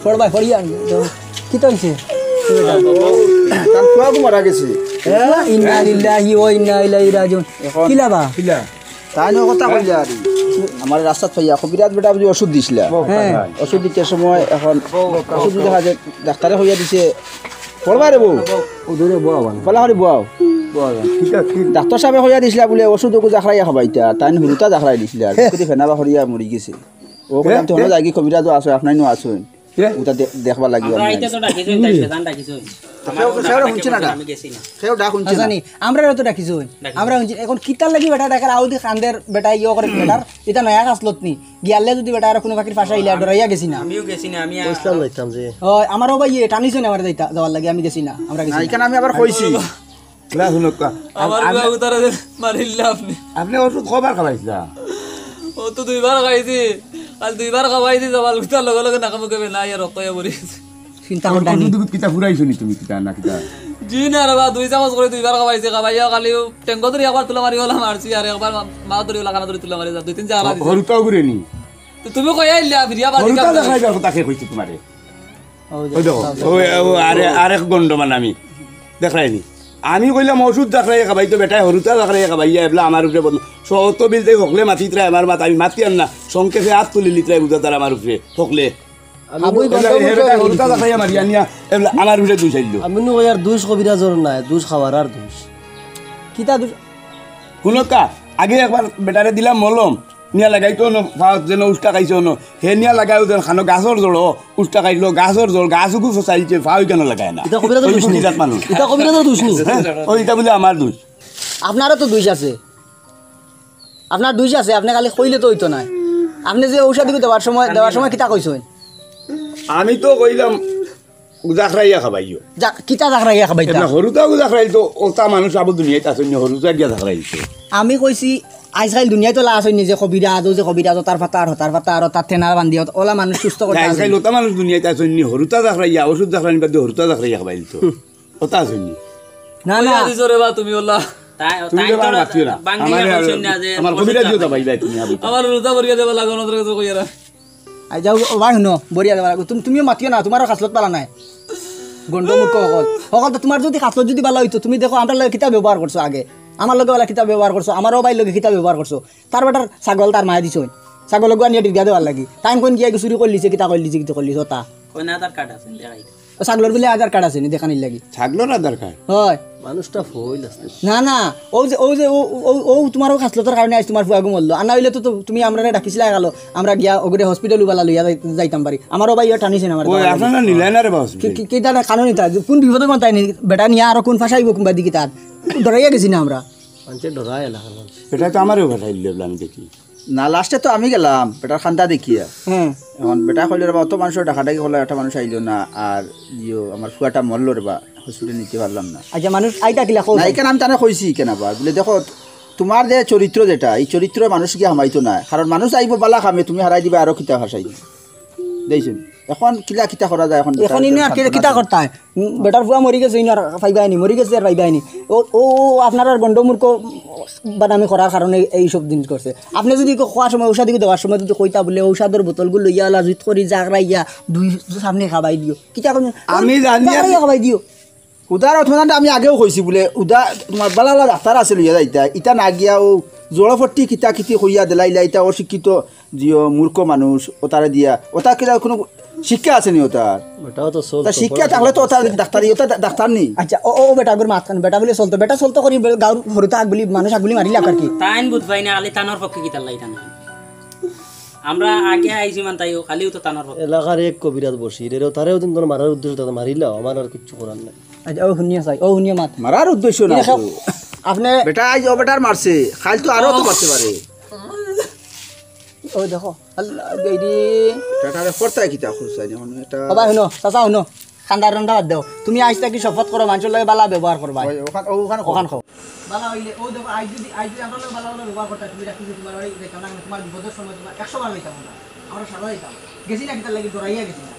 ফড় ভাই ফড়িয়া কিতা হইছে তার ফুয়াগু মারা গেছে ইন্না লিল্লাহি ওয়া ইন্না ইলাইহি রাজিউন কিলা বা কিলা তাই ন কথা কইলা আর আমার রাস্তা পাইয়া কবিরাজ বেটা বুঝি ওষুধ দিছিলা হ্যাঁ ওষুধ দিতে সময় এখন ওষুধ দেখা যায় ডাক্তারে হইয়া দিছে পড়বা রে বউ ও ধরে বউ বলা হরি বউ ঠিক আছে ডাক্তার সাহেব হইয়া দিছিলা বলে ওষুধ ওকে জাখরাইয়া খাবাইতা তাই হুরুতা জাখরাই দিছিলা যদি ফেনাবা হরিয়া মরি গেছে ও কইলাম তো হলো যাই কবিরাজও আছে আপনাই নো আছেন ওটা দেখবা লাগিব আইতে তো ডাকিছই তাই বেদান ডাকিছই আমি গেছি না সেও ডাক শুনছে জানি আমরা তো ডাকিছো আমরা এখন কিতার লাগি বেটা ডাকার আউদি কান্দের বেটা ইয়ো করে বেটার এটা নয়া কাসলত নি গিয়ালে যদি বেটা আর কোনো বাকির পাশা ইলা ডরাইয়া গেছি না আমিও গেছি না আমি ইসলাম যাইতাম যে হয় আমারও ভাই টানিছো না আমার যাইতা যাওয়ার লাগি আমি গেছি না আমরা গেছি এইখানে আমি আবার কইছি ক্লাস শুনক আমার বুয়া উতারে মারিল্লা আপনি আপনি ওষুধ কবার খাবাইছিলা ও তো 2 বার খাইছি আর 2 বার খাওয়াইছি জবাল উতার লগে লগে নাকামু কেবে না আর রক্তয়া মরি চিন্তা করতে নি দুধ কিতা ফুরাইছো নি তুমি কিতা না কিতা জি না রে বা 2 চামচ করে 2 বার খাওয়াইছি খাওয়াইয়া খালি টেঙ্গো ধরে একবার তুলা মারি হলা মারছি আর একবার মা ধরে লাগানা ধরে তুলা মারি 2-3 জায়গা দিছি হরুতাও ঘুরে নি তো তুমি কই আইলা ফিরিয়া বাড়ি হরুতা দেখাইবার কথা কে কইছি তোমারে ওই দেখো ও আরেক গন্ড মানে আমি দেখাইনি আমি কইলাম ওষুধ দেখাই খাবাই তো বেটাই হরুতা দেখাই খাবাইয়া এবলা আমার উপরে বল সত বিলতে হকলে মাতি ত্রাই আমার মাত আমি মাতি আর না সংকেতে হাত তুলি লিত্রাই বুঝা তার আমার উপরে হকলে হরুতা দেখাই মারি আনিয়া এবলা আমার উপরে দুই চাইল আমি নো ইয়ার দুষ কবিরাজর নাই দুষ খাবার আর দুষ কিতা শুনকা আগে একবার বেটারে দিলাম মলম নিয়া লাগাইতো ন যেন উষ্টা খাইছো ন হে নিয়া লাগাই যেন খানো গাছর জল উষ্টা খাইলো গাছর জল গাছকু ফসাইছে ফাও কেন লাগায় না এটা কবিরাজর দুষ নি মানুষ এটা কবিরাজর দুষ নি ওই এটা বলে আমার দোষ আপনারও তো দুইশ আছে আপনার দুইশ আছে আপনি খালি কইলে তো হইতো না আপনি যে ঔষধ দেওয়ার সময় কিতা কইছেন আমি তো কইলাম জাখরাইয়া খাবাইও কিতা জাখরাইয়া খাবাইতা না হরুতা জাখরাই তো ওটা মানুষ আবু দুনিয়াতে আছে হরুতা গিয়া জাখরাইছে আমি কইছি আজকাল দুনিয়ায় তো লাশ হয়নি যে কবিরাজ যে কবিরাজ তার পাতা আর তার টেনার বান্ধি ওলা মানুষ সুস্থ করতে আজকাল ওটা মানুষ দুনিয়াতে আছে হরুতা জাখরাইয়া ওষুধ জাখরাই বাদ হরুতা জাখরাইয়া খাবাইল তো ওটা আছে না না দিছো রে বা তুমি ওলা তাই তুমি তাই এবার মাতিও না বাঙ্গিয়া কইছেন না যে আমার কবিরাজ দিও ভাই ভাই তুমি আবু আমার রোজা বরিয়া দেবা লাগানো তোর কাছে কইরা আই যাও ভাই শুনো বরিয়া যাবা তুমিও মাতিও না তোমারও খাসলত পালা নাই গণ্ড মূর্খ সকল তো তোমার যদি খাসলত যদি ভালো হইতো তুমি দেখো আমরা লগে কিতাব ব্যবহার করছো আগে আমার লগে ওলা কিতাব ব্যবহার করছো আমারও ভাই লগে কিতাব ব্যবহার করছো তার বেটার ছাগল তার মায়া দিছো ছাগল লগা নিয়ে দিয়া দেওয়ার লাগি টাইম কোন গিয়ে চুরি করলিছে কিতা করলিছে কিতা করলিছ তা কোন আধার কার্ড আছে দেখাই ছাগলের বলে আধার কার্ড আছে নি দেখানির লাগি ছাগলের আধার কার্ড হয় মানুষটা ফইল আছে না না ও তোমারও খাসলতার কারণে আজ তোমার ফুয়াগু মরলো আর না হইলে তো তুমি আমরা ডাকিছিলা গেল আমরা গিয়া ওগরে হসপিটাল উবালা লইয়া যাইতাম পারি আমারও ভাই টানিছে না আমার ওই আপনারা নিলেন না রে বাস কি তার কারণ তা কোন বিপদে কোন তাই বেটা নিয়ে আরো কোন ফাঁসাইব কোনবা দিকে তার ডরাইয়া গেছি না আমরা মানুষের ডরাই এলাকার মানুষ এটা তো আমারও ঘটাই দিল আমি দেখি না লাস্টে তো আমি গেলাম বেটার খান্দা দেখিয়া হ্যাঁ এখন বেটা কইলে রে অত মানুষের ডাকাডাকি হলো একটা মানুষ আইলো না আর জিও আমার ফুয়াটা মরলো রে বা হসপিটালে নিতে পারলাম না আচ্ছা মানুষ আইতা কিলা খো না এইখানে আমি তানে কইছি কেন আবার বলে দেখো তোমার যে চরিত্র যেটা এই চরিত্র মানুষ কি হামাইতো না কারণ মানুষ আইব বালা খামে তুমি হারাই দিবা আরো কিতা হাসাই দেইছেন এখন কিলা কিতা করা যায় এখন ইনি আর কিতা করতে হয় বেটার ফুয়া মরি গেছে ইনি আর পাইবাইনি মরি গেছে আর পাইবাইনি ও আপনার আর গণ্ড মূর্খ বাদামি করার কারণে এইসব জিনিস করছে আপনি যদি খোয়ার সময় ঔষধ দেওয়ার সময় যদি কইতা বলে ঔষধের বোতলগুলো লইয়া ওলা জুত করি জাগরাইয়া দুই সামনে খাবাই দিও কিতা করবেন আমি জানি খাবাই দিও উদার অথনাটা আমি আগেও কইছি বলে উদা তোমার বালা বালা ডাক্তার আছে লইয়া যাইতা ইটা না গিয়া ও জড়ফটি কিতা কিতি কইয়া দিলাইলা ইটা অশিক্ষিত জিও মূর্খ মানুষ ও তারা দিয়া ওটা কিলা কোনো শিক্ষা আছে নি ওটার ওটাও তো সব তা শিক্ষা থাকলে তো ওটা ডাক্তারি ওটা ডাক্তার নেই আচ্ছা ও বেটা গর মাথান বেটা বলে চলতো করি গাঁর হরুতা আগ বলি মানুষ আগ বলি মারিলা আর কি তাইন বুঝবাই না খালি তানোর পক্ষে কি তাল্লাই টানা আমরা আগে আইছি মান তাইও খালিও তো তানোর পক্ষে এলাকার এক কবিরাজ বসি রেও তারেও দিন তোর মারার উদ্দেশ্য তাদের মারিলাও আমার আর কিছু করার নাই আচ্ছা ও শুনিয়া চাই ও শুনিয়া মাত মারার উদ্দেশ্য না তো। আপনি বেটা আজ ও বেটার মারছে খাল তো আরো তো মারতে পারে ও দেখো আল্লাহ বেরি বেটারে করতাই কিতা খুঁজছাই এখন এটা বাবা শুনো চাচা শুনো ঠান্ডা ঠান্ডা বাদ দাও তুমি আজ থেকে শপথ করো মানুষের লাগে বালা ব্যবহার করবা ওখান খাও বালা হইলে ও দেখো আজ যদি আমরা লাগে বালা ব্যবহার করতে তুমি রাখি তোমার বাড়ি দেখো না তোমার বিপদের সময় তোমার 100 বার লইতাম আমরা সারা দিতাম গেছি না কিতা লাগি দরাইয়া গেছি না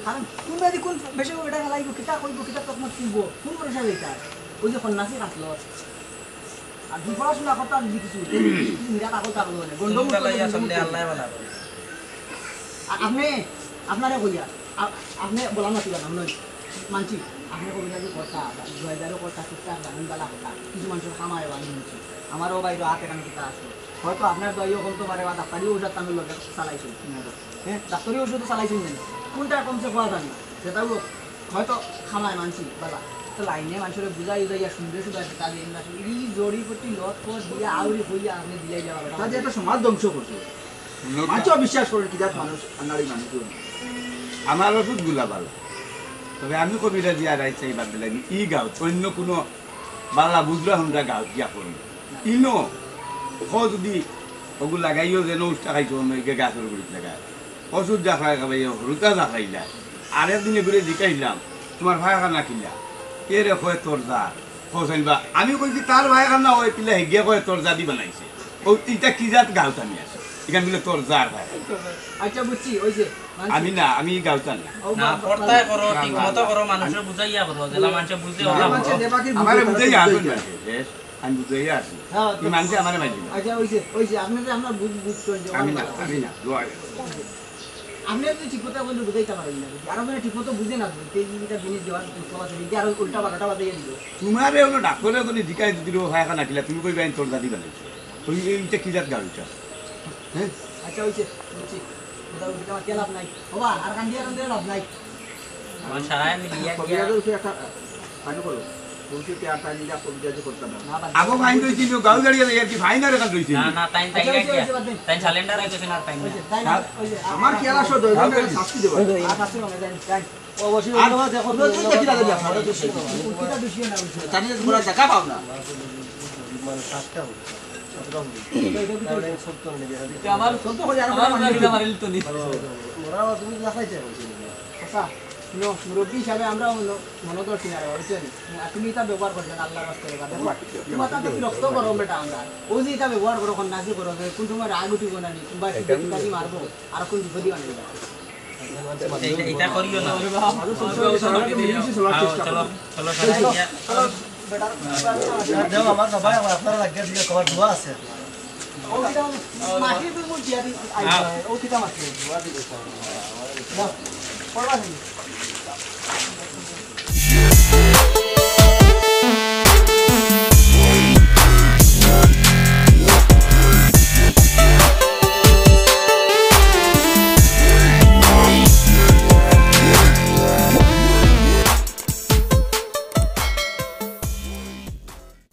কারণ তুমি যদি কোন বেশি বেটা লাগবে কিতা কইব কিতা তখন কিনবো কোন পয়সা লইতা ওই যে সন্ন্যাসী কাটলো আর দুই পড়াশোনা করতে আর কিছু মিরা কাগজ কাগজ বলে গন্ড মুলাইয়া সামনে আল্লাহ বালা আপনি আপনারে কইয়া আপনি বলা না কিবা নয় মানছি আপনি কবিতা যে কথা জয়দারও কথা ঠিকঠাক জানেন বালা কথা কিছু মানুষের খামায় বানি নিচ্ছে আমারও বাইরে হাতে কানে কিতা আছে হয়তো আপনার দইও বলতে পারে বা ডাক্তারি ওষুধ আমি লোক চালাইছেন হ্যাঁ ডাক্তারি ওষুধ চালাইছেন জানি কোনটা কমছে কোয়া জানি সেটাও হয়তো খামায় মানছি বালা তো লাইনে মানুষের বুঝাই যাইয়া সুন্দর সুন্দর তাদের এই জড়ি প্রতি লত পথ দিয়ে আউরি হইয়া আপনি দিলাই যাওয়া তাদের একটা সমাজ ধ্বংস করছে মানুষ বিশ্বাস করেন কি মানুষ আনারি মানুষ আমার ওষুধ গুলা ভালো তবে আমি কবিরা দিয়া রাইট চাই বাদ দিলাম ই গাঁও অন্য কোনো বাংলা বুঝলা আমরা গাঁও দিয়া করি ইনো যদি ওগুলো লাগাইও যেন উষ্টা খাইছো গাছের গুড়িত লাগায় ওষুধ যা খাই খাবাই হরুতা যা খাইলা আর একদিনে ঘুরে জিকাইলাম তোমার ভাই খানা কিলা কে রে কয়ে তোর যা বা আমি কইছি তার ভাই খানা ওই পিলা হেগিয়া কয়ে তোর যা দি বানাইছে ও তিনটা কি জাত গাঁওত আমি আছে এখানে বলে তোর যার ভাই আচ্ছা বুঝছি ওই যে আমি না আমি গাঁওতা না না পড়তাই করো ঠিক মতো করো মানুষের বুঝাইয়া করো জেলা মানুষে বুঝতে ওলা আমারে বুঝাইয়া আসুন না আমি বুঝাইয়া আসি এই মানুষে আমারে মাইলি আচ্ছা ওই যে আপনি যে আমরা বুঝছেন যে আমি না আপনি যদি ঠিক কথা বলতে বুঝাইতে পারেন না আর আপনি ঠিক মতো বুঝে না এই জিনিস দেওয়ার কথা দিদি আর উল্টা পাল্টা বাতাইয়া দিল তোমারে হলো ডাক্তারে কোনো জিকাই দিল ভাই খানা কিলা তুমি কইবা তোর দাদি বানাইছে ওই এইটা কি জাত গাঁওটা হ্যাঁ আচ্ছা ওই যে বুঝছি ওটা ওটা আমার কেলাপ নাই বাবা আর কান্দিয়া লাভ নাই আমার সারাই মিলিয়া কবিরাজ উঠে একটা পানি করো বলছি তে আর তাই নিলা কবিরাজ করতে না আবো ফাইন কইছি তো গাঁও গাড়ি আর কি ফাইন আর কাজ কইছি না না তাই তাই সালেন্ডার আইতেছেন আর টাইম আমার খেয়াল আসো দইজন শাস্তি দেব আর শাস্তি হবে যাই অবশ্যই ধন্যবাদ দেখো তো কিলা দেব আপনারা তো উল্টা দুশিয়ে না জানি তোমরা দেখা পাও না মানে কাজটা আমার সত্য করে আর মারিলা মারিল তো নি মোরা তুমি দেখাইতে আচ্ছা নো মুরব্বী হিসাবে আমরা মনোদর্শী না বুঝছেন তুমি এটা ব্যবহার করছেন আল্লাহর রাস্তায় দেখো তোমার তো রক্ত করো বেটা আমরা ও যে এটা ব্যবহার করো কোন নাচি করো কোন সময় রাগ উঠিব না নি কিংবা কিংবা মারবো আর কোন বিপদই আনবে এটা করিও না আমার সবাই আপনারা লাগিয়ে দিয়ে কবার দোয়া আছে মাটি বিমুর দিয়া দি আইবা ও কিটা মাছ না পড়বা